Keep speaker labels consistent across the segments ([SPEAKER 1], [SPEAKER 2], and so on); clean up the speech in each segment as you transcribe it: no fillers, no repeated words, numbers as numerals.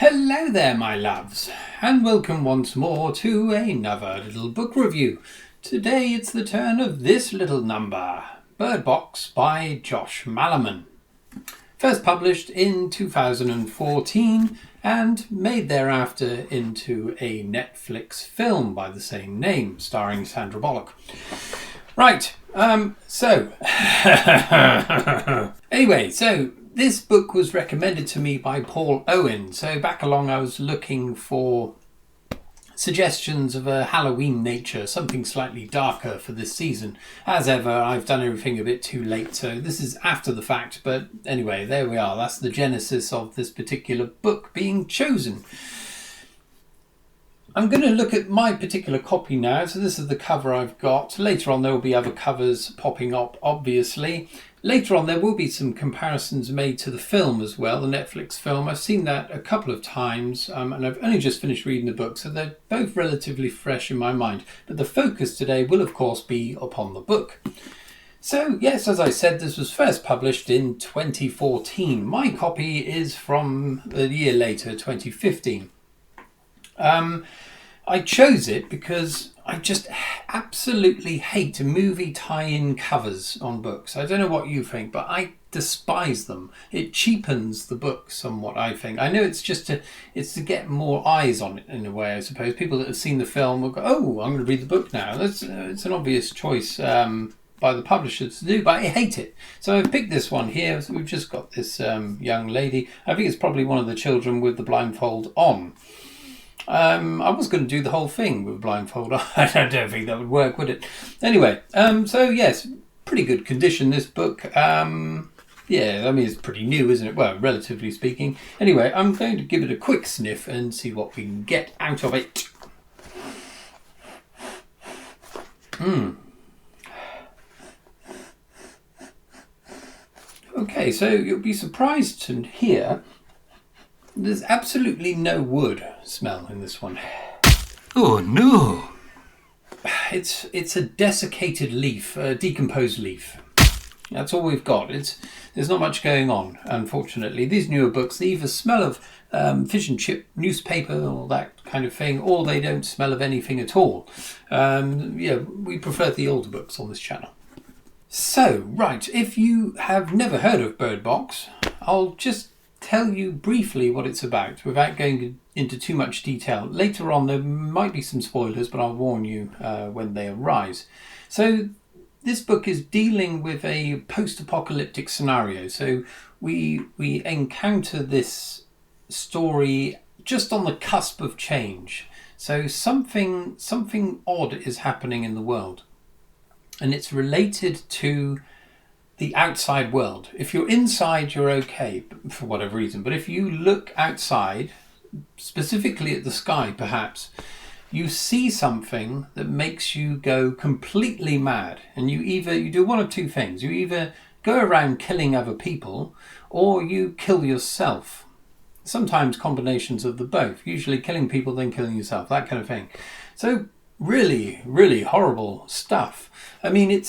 [SPEAKER 1] Hello there, my loves, and welcome once more to another little book review. Today it's the turn of this little number, Bird Box by Josh Malerman. First published in 2014 and made thereafter into a Netflix film by the same name, starring Sandra Bullock. Right, anyway, this book was recommended to me by Paul Owen. So back along I was looking for suggestions of a Halloween nature, something slightly darker for this season. As ever, I've done everything a bit too late, so this is after the fact, but anyway, there we are. That's the genesis of this particular book being chosen. I'm going to look at my particular copy now. So this is the cover I've got. Later on there will be other covers popping up, obviously. Later on there will be some comparisons made to the film as well, the Netflix film. I've seen that a couple of times and I've only just finished reading the book, so they're both relatively fresh in my mind. But the focus today will of course be upon the book. So yes, as I said, this was first published in 2014. My copy is from a year later, 2015. I chose it because I just absolutely hate movie tie-in covers on books. I don't know what you think, but I despise them. It cheapens the book somewhat, I think. I know it's to get more eyes on it in a way, I suppose. People that have seen the film will go, oh, I'm going to read the book now. It's an obvious choice by the publishers to do, but I hate it. So I've picked this one here. So we've just got this young lady. I think it's probably one of the children with the blindfold on. I was going to do the whole thing with a blindfold on. I don't think that would work, would it? Anyway, so yes, pretty good condition, this book. Yeah, I mean, it's pretty new, isn't it? Well, relatively speaking. Anyway, I'm going to give it a quick sniff and see what we can get out of it. Okay, so you'll be surprised to hear there's absolutely no wood smell in this one.
[SPEAKER 2] Oh no!
[SPEAKER 1] It's a desiccated leaf, a decomposed leaf. That's all we've got. There's not much going on, unfortunately. These newer books, they either smell of fish and chip newspaper or that kind of thing, or they don't smell of anything at all. Yeah, we prefer the older books on this channel. So, right, if you have never heard of Bird Box, I'll just tell you briefly what it's about without going into too much detail. Later on there might be some spoilers, but I'll warn you when they arise. So this book is dealing with a post-apocalyptic scenario. So we encounter this story just on the cusp of change. So something odd is happening in the world, and it's related to the outside world. If you're inside, you're okay for whatever reason. But if you look outside, specifically at the sky perhaps, you see something that makes you go completely mad. And you do one of two things. You either go around killing other people or you kill yourself. Sometimes combinations of the both. Usually killing people, then killing yourself, that kind of thing. So really, really horrible stuff. I mean,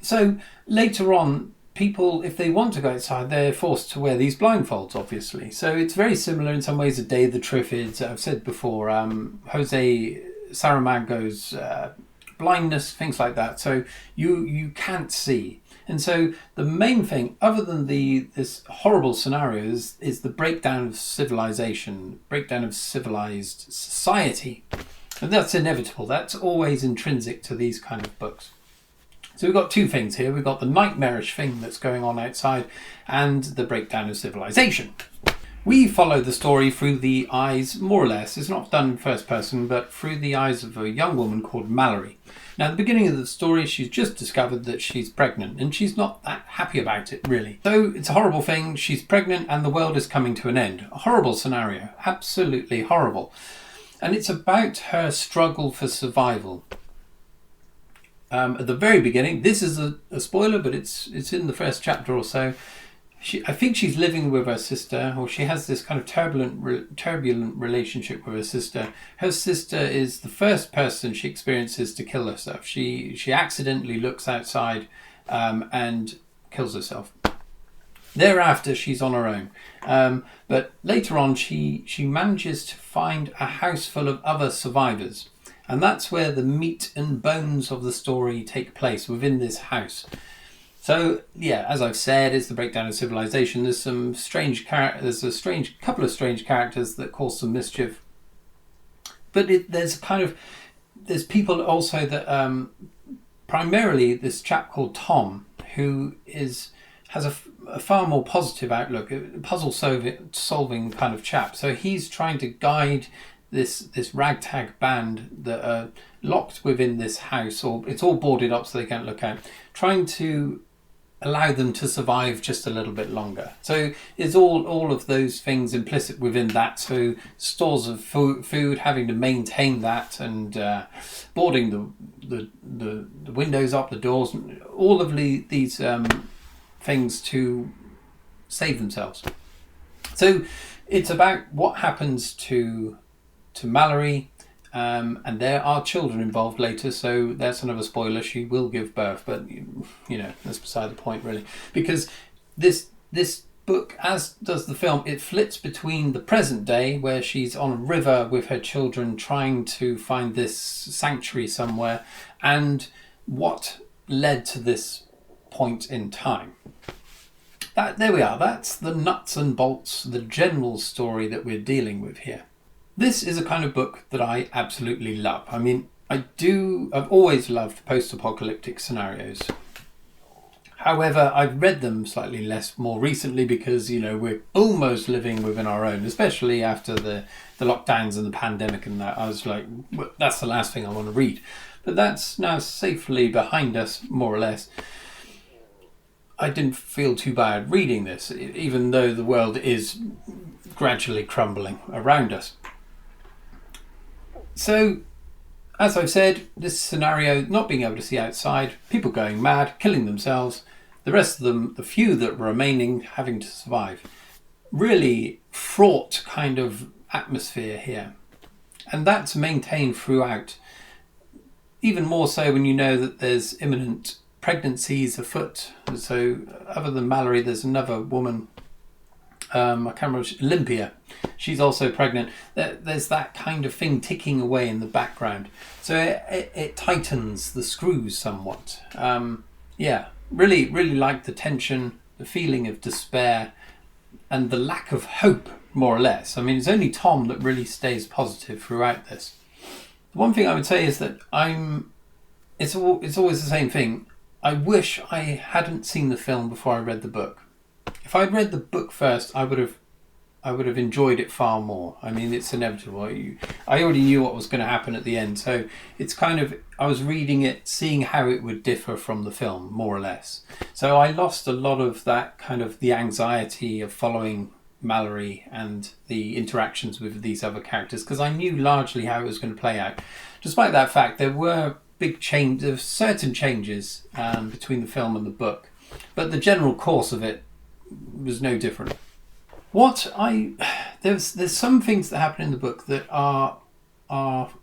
[SPEAKER 1] so later on, people, if they want to go outside, they're forced to wear these blindfolds, obviously. So it's very similar in some ways to Day of the Triffids. I've said before, Jose Saramago's blindness, things like that. So you can't see. And so the main thing, other than this horrible scenario, is the breakdown of civilization, breakdown of civilized society. And that's inevitable. That's always intrinsic to these kind of books. So we've got two things here. We've got the nightmarish thing that's going on outside and the breakdown of civilization. We follow the story through the eyes, more or less, it's not done in first person, but through the eyes of a young woman called Mallory. Now, at the beginning of the story, she's just discovered that she's pregnant, and she's not that happy about it, really. So it's a horrible thing. She's pregnant and the world is coming to an end. A horrible scenario. Absolutely horrible. And it's about her struggle for survival. At the very beginning, this is a spoiler, but it's in the first chapter or so. I think she's living with her sister, or she has this kind of turbulent relationship with her sister. Her sister is the first person she experiences to kill herself. She accidentally looks outside and kills herself. Thereafter, she's on her own. But later on, she manages to find a house full of other survivors. And that's where the meat and bones of the story take place, within this house. So, yeah, as I've said, it's the breakdown of civilization. There's some strange there's a couple of strange characters that cause some mischief. But there's people also that, primarily this chap called Tom, who has a far more positive outlook, a puzzle solving kind of chap. So he's trying to guide this ragtag band that are locked within this house, or it's all boarded up so they can't look out, trying to allow them to survive just a little bit longer. So it's all of those things implicit within that. So stores of food, having to maintain that, and boarding the windows up, the doors, all of these things to save themselves. So it's about what happens to Mallory, and there are children involved later, so that's another spoiler. She will give birth, but that's beside the point really, because this book, as does the film, it flits between the present day, where she's on a river with her children trying to find this sanctuary somewhere, and what led to this point in time. There we are. That's the nuts and bolts, the general story that we're dealing with here. This is a kind of book that I absolutely love. I mean, I've always loved post-apocalyptic scenarios. However, I've read them slightly less more recently because, we're almost living within our own, especially after the lockdowns and the pandemic and that. I was like, well, that's the last thing I want to read. But that's now safely behind us, more or less. I didn't feel too bad reading this, even though the world is gradually crumbling around us. So, as I've said, this scenario, not being able to see outside, people going mad, killing themselves, the rest of them, the few that were remaining, having to survive. Really fraught kind of atmosphere here. And that's maintained throughout. Even more so when you know that there's imminent pregnancies afoot. So, other than Mallory, there's another woman, I can't remember, Olympia. She's also pregnant. There's that kind of thing ticking away in the background. So it tightens the screws somewhat. Really like the tension, the feeling of despair, and the lack of hope, more or less. I mean, it's only Tom that really stays positive throughout this. The one thing I would say is that it's always the same thing. I wish I hadn't seen the film before I read the book. If I'd read the book first, I would have enjoyed it far more. I mean, it's inevitable. I already knew what was going to happen at the end, so it's kind of, I was reading it, seeing how it would differ from the film, more or less. So I lost a lot of that kind of the anxiety of following Mallory and the interactions with these other characters, because I knew largely how it was going to play out. Despite that fact, there were certain changes between the film and the book, but the general course of it was no different. There's some things that happen in the book that are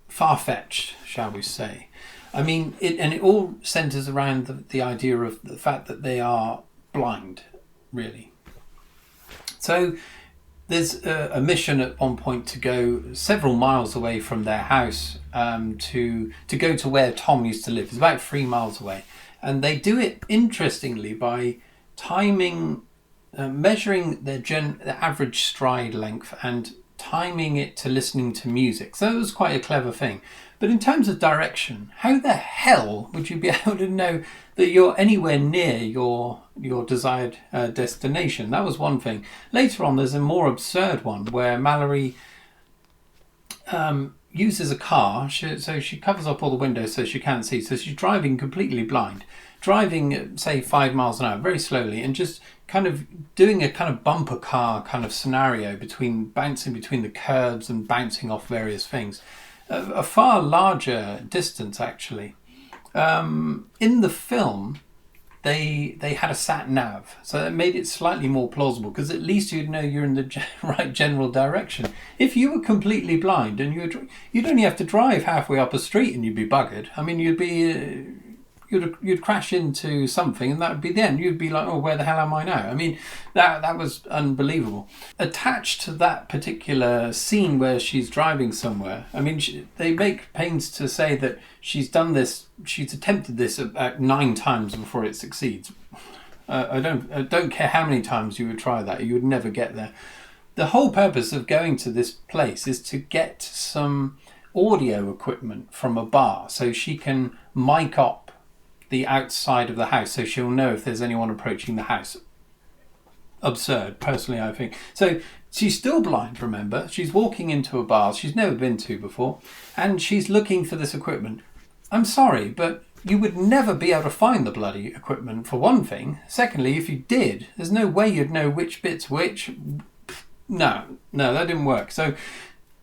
[SPEAKER 1] far-fetched, shall we say. I mean, it all centres around the idea of the fact that they are blind, really. So there's a mission at one point to go several miles away from their house, to go to where Tom used to live. It's about 3 miles away. And they do it, interestingly, by measuring the average stride length and timing it to listening to music. So it was quite a clever thing. But in terms of direction, how the hell would you be able to know that you're anywhere near your desired destination? That was one thing. Later on, there's a more absurd one where Mallory uses a car, so she covers up all the windows so she can't see. So she's driving completely blind, driving at, say, 5 miles an hour, very slowly, and just kind of doing a kind of bumper car kind of scenario, bouncing between the curbs and bouncing off various things. A far larger distance, actually. In the film, they had a sat nav, so that made it slightly more plausible, because at least you'd know you're in the right general direction. If you were completely blind and you'd only have to drive halfway up a street and you'd be buggered. I mean, you'd You'd crash into something, and that would be the end. You'd be like, oh, where the hell am I now? I mean, that was unbelievable. Attached to that particular scene where she's driving somewhere, I mean, they make pains to say that she's attempted this about 9 times before it succeeds. I don't care how many times you would try that, you would never get there. The whole purpose of going to this place is to get some audio equipment from a bar so she can mic up the outside of the house so she'll know if there's anyone approaching the house. Absurd, personally, I think. So she's still blind, remember. She's walking into a bar she's never been to before, and she's looking for this equipment. I'm sorry, but you would never be able to find the bloody equipment, for one thing. Secondly, if you did, there's no way you'd know which bit's which. No, that didn't work. So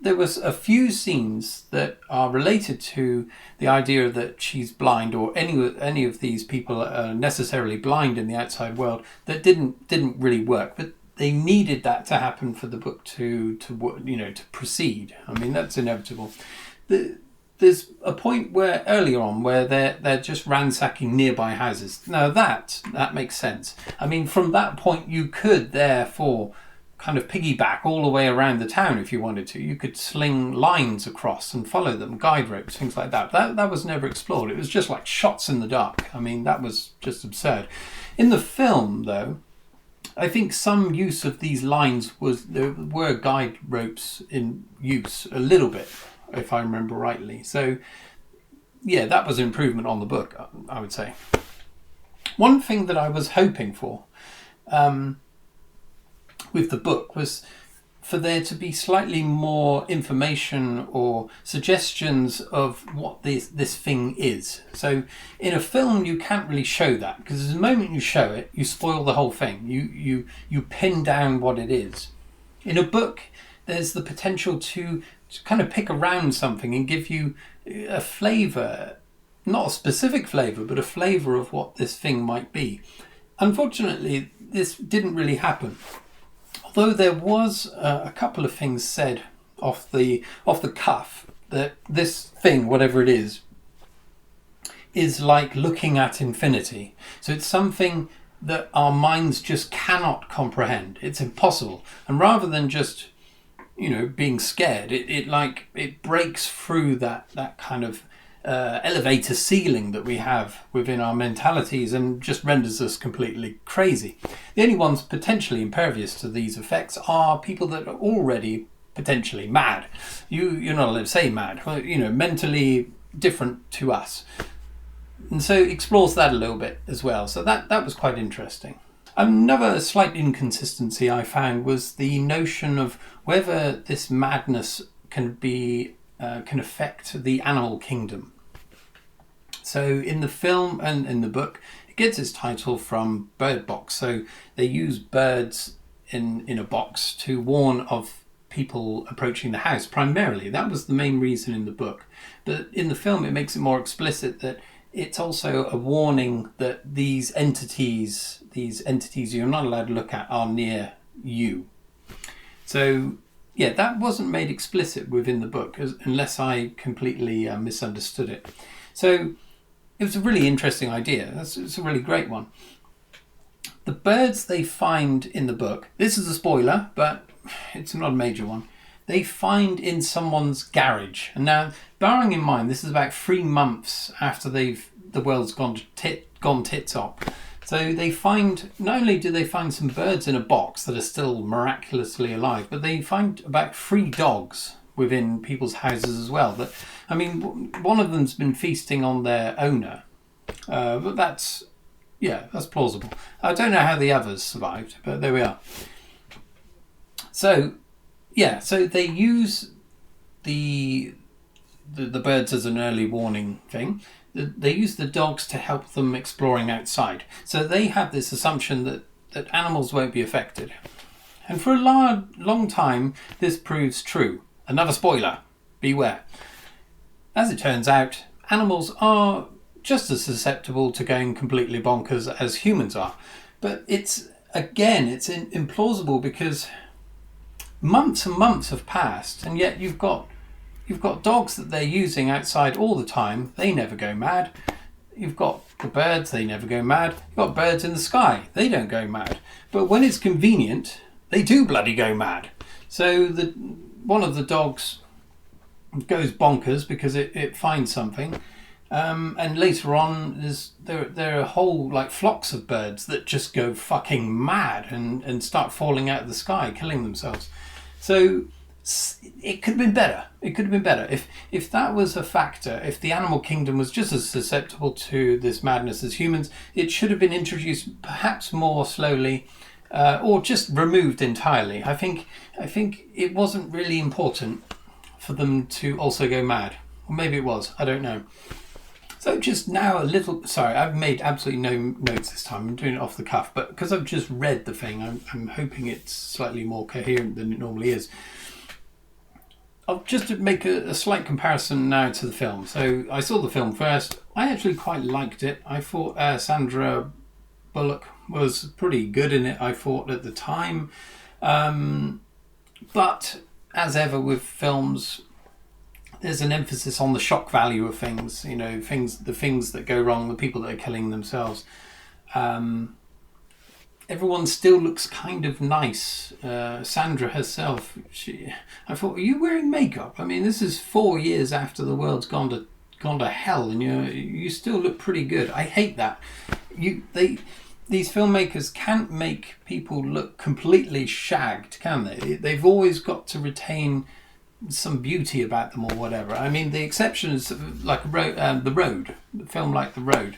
[SPEAKER 1] there was a few scenes that are related to the idea that she's blind, or any of these people are necessarily blind in the outside world, that didn't really work. But they needed that to happen for the book to proceed. I mean, that's inevitable. There's a point where earlier on where they're just ransacking nearby houses. Now that makes sense. I mean, from that point you could therefore kind of piggyback all the way around the town if you wanted to. You could sling lines across and follow them, guide ropes, things like that. That was never explored. It was just like shots in the dark. I mean, that was just absurd. In the film, though, I think some use of these lines there were guide ropes in use a little bit, if I remember rightly. So, yeah, that was an improvement on the book, I would say. One thing that I was hoping for with the book was for there to be slightly more information or suggestions of what this thing is. So in a film you can't really show that, because the moment you show it, you spoil the whole thing. You pin down what it is. In a book, there's the potential to kind of pick around something and give you a flavour, not a specific flavour, but a flavour of what this thing might be. Unfortunately, this didn't really happen. Although there was a couple of things said off the cuff, that this thing, whatever it is like looking at infinity. So it's something that our minds just cannot comprehend. It's impossible. And rather than just, being scared, it breaks through that kind of elevator ceiling that we have within our mentalities and just renders us completely crazy. The only ones potentially impervious to these effects are people that are already potentially mad. You're not allowed to say mad, mentally different to us. And so explores that a little bit as well. So that was quite interesting. Another slight inconsistency I found was the notion of whether this madness can affect the animal kingdom. So in the film and in the book, it gets its title from Bird Box. So they use birds in a box to warn of people approaching the house primarily. That was the main reason in the book. But in the film, it makes it more explicit that it's also a warning that these entities you're not allowed to look at are near you. So yeah, that wasn't made explicit within the book, unless I completely misunderstood it. So it was a really interesting idea. It's a really great one. The birds they find in the book, this is a spoiler, but it's not a major one, they find in someone's garage. And now, bearing in mind, this is about 3 months after the world's gone tits up. So they find, not only do they find some birds in a box that are still miraculously alive, but they find about 3 dogs within people's houses as well. One of them's been feasting on their owner, but that's plausible. I don't know how the others survived, but there we are. So they use the birds as an early warning thing. They use the dogs to help them exploring outside. So they have this assumption that animals won't be affected. And for a long time, this proves true. Another spoiler. Beware. As it turns out, animals are just as susceptible to going completely bonkers as humans are. But it's implausible, because months and months have passed, and yet you've got dogs that they're using outside all the time. They never go mad. You've got the birds, they never go mad. You've got birds in the sky, they don't go mad. But when it's convenient, they do bloody go mad. So one of the dogs goes bonkers because it finds something. And later on, there are whole like flocks of birds that just go fucking mad and start falling out of the sky, killing themselves. So it could have been better. It could have been better if that was a factor. If the animal kingdom was just as susceptible to this madness as humans, it should have been introduced perhaps more slowly, or just removed entirely. I think it wasn't really important for them to also go mad. Or maybe it was. I don't know. So just now sorry, I've made absolutely no notes this time. I'm doing it off the cuff, but because I've just read the thing, I'm hoping it's slightly more coherent than it normally is. I'll just make a slight comparison now to the film. So I saw the film first. I actually quite liked it. I thought Sandra Bullock was pretty good in it, I thought, at the time. But as ever with films, there's an emphasis on the shock value of things. You know, the things that go wrong, the people that are killing themselves. Everyone still looks kind of nice. Sandra herself, I thought, are you wearing makeup? I mean, this is 4 years after the world's gone to hell, and you still look pretty good. I hate that. These filmmakers can't make people look completely shagged, can they? They've always got to retain some beauty about them or whatever. I mean, the exception is like the film like The Road.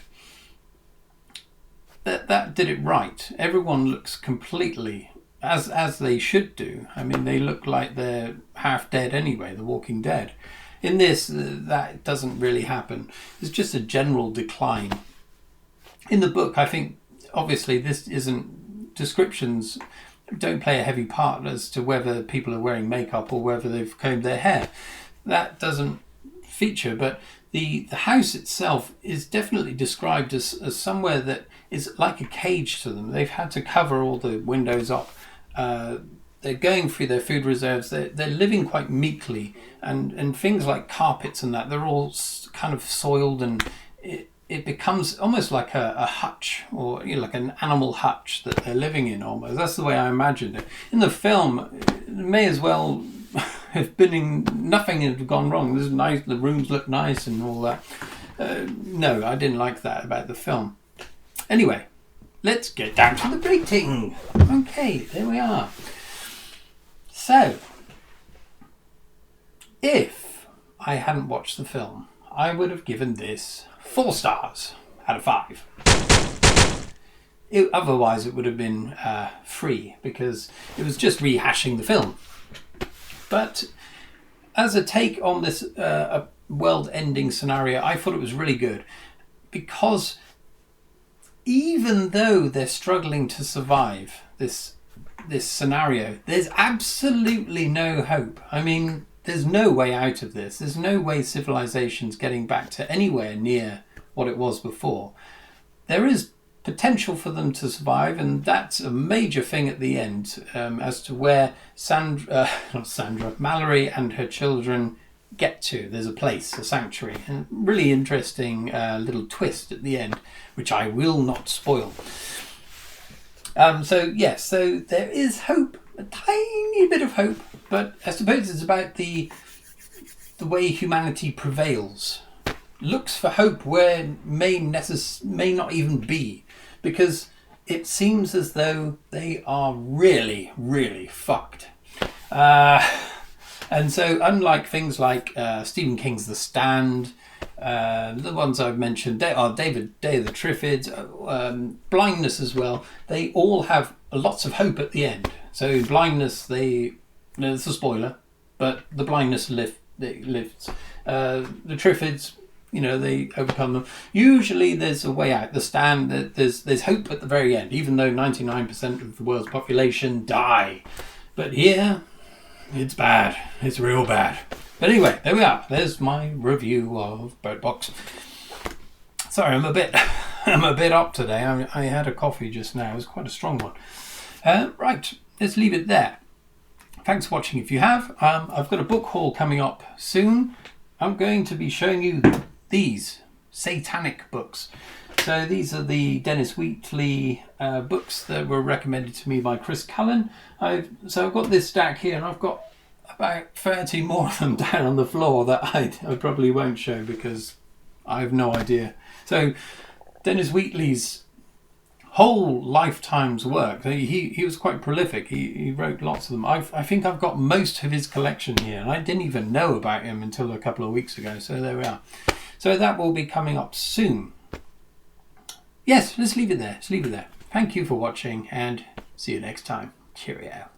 [SPEAKER 1] That did it right. Everyone looks completely as they should do. I mean, they look like they're half dead anyway, The Walking Dead. In this, that doesn't really happen. It's just a general decline. In the book, I think, obviously, this isn't... Descriptions don't play a heavy part as to whether people are wearing makeup or whether they've combed their hair. That doesn't feature, but the house itself is definitely described as somewhere that is like a cage to them. They've had to cover all the windows up. They're going through their food reserves. They're living quite meekly, and things like carpets and that, they're all kind of soiled, and it becomes almost like a hutch, or like an animal hutch that they're living in almost. That's the way I imagined it. In the film, it may as well have been nothing had gone wrong. This is nice, the rooms look nice and all that. No, I didn't like that about the film. Anyway, let's get down to the rating. Okay, there we are. So, if I hadn't watched the film, I would have given this 4 stars out of 5. Otherwise, it would have been 3, because it was just rehashing the film. But as a take on this world-ending scenario, I thought it was really good, because even though they're struggling to survive this scenario, there's absolutely no hope. I mean, there's no way out of this. There's no way civilization's getting back to anywhere near what it was before. There is potential for them to survive, and that's a major thing at the end, as to where Mallory and her children get to. There's a place, a sanctuary, and really interesting little twist at the end, which I will not spoil. So there is hope, a tiny bit of hope, but I suppose it's about the way humanity prevails. Looks for hope where may not even be, because it seems as though they are really, really fucked. And so, unlike things like Stephen King's The Stand, the ones I've mentioned, Day of the Triffids, Blindness as well, they all have lots of hope at the end. So in Blindness, it's a spoiler, but the blindness lifts. The Triffids, they overcome them. Usually there's a way out. The Stand, there's hope at the very end, even though 99% of the world's population die. But here, it's bad. It's real bad. But anyway, there we are. There's my review of Bird Box. Sorry, I'm a bit up today. I had a coffee just now. It was quite a strong one. Right, let's leave it there. Thanks for watching if you have. I've got a book haul coming up soon. I'm going to be showing you these satanic books. So these are the Dennis Wheatley books that were recommended to me by Chris Cullen. I've got this stack here, and I've got about 30 more of them down on the floor that I probably won't show because I have no idea. So Dennis Wheatley's whole lifetime's work, he was quite prolific. He wrote lots of them. I think I've got most of his collection here, and I didn't even know about him until a couple of weeks ago. So there we are. So that will be coming up soon. Yes, let's leave it there. Thank you for watching, and see you next time. Cheerio.